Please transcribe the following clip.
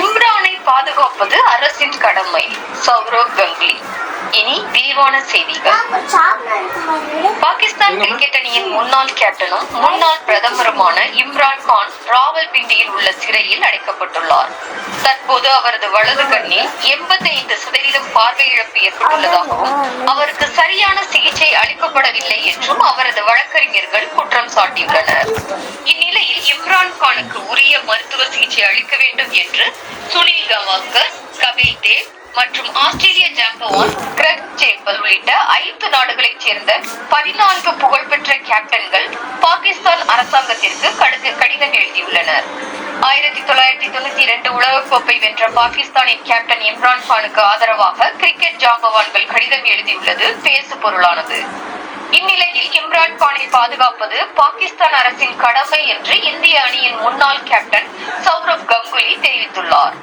இம்ரானை பாதுகாப்பது அரசின் கடமை. சௌரவ் கங்குலி. இனி விரிவான செய்திகள். பாகிஸ்தான் கிரிக்கெட் அணியின் முன்னாள் கேப்டனும் முன்னாள் பிரதமருமான இம்ரான் கான் ராவல்பிண்டியில் உள்ள சிறையில் அடைக்கப்பட்டுள்ளார். தற்போது அவரது வலது கண்ணில் 85% பார்வை இழப்பு ஏற்பட்டுள்ளதாகவும் அவருக்கு சரியான சிகிச்சை அளிக்கப்படவில்லை என்றும் அவரது வழக்கறிஞர்கள் குற்றம் சாட்டியுள்ளனர். இந்நிலையில் இம்ரான் கானுக்கு உரிய மருத்துவ சிகிச்சை அளிக்க வேண்டும் என்று சுனில் கவாஸ்கர், கபில் தேவ் மற்றும் ஆஸ்திரேலிய ஜாம்பவான் கிரெக் சேப்பல் உள்ளிட்ட 5 நாடுகளைச் சேர்ந்த 14 புகழ்பெற்ற கேப்டன்கள் பாகிஸ்தான் அரசாங்கத்திற்கு கடிதம் எழுதியுள்ளனர். 1992 உலகக்கோப்பை வென்ற பாகிஸ்தானின் கேப்டன் இம்ரான் கானுக்கு ஆதரவாக கிரிக்கெட் ஜாம்பவான்கள் கடிதம் எழுதியுள்ளது பேசு பொருளானது. இந்நிலையில் இம்ரான் கானை பாதுகாப்பது பாகிஸ்தான் அரசின் கடமை என்று இந்திய அணியின் முன்னாள் கேப்டன் சௌரவ் கங்குலி தெரிவித்துள்ளார்.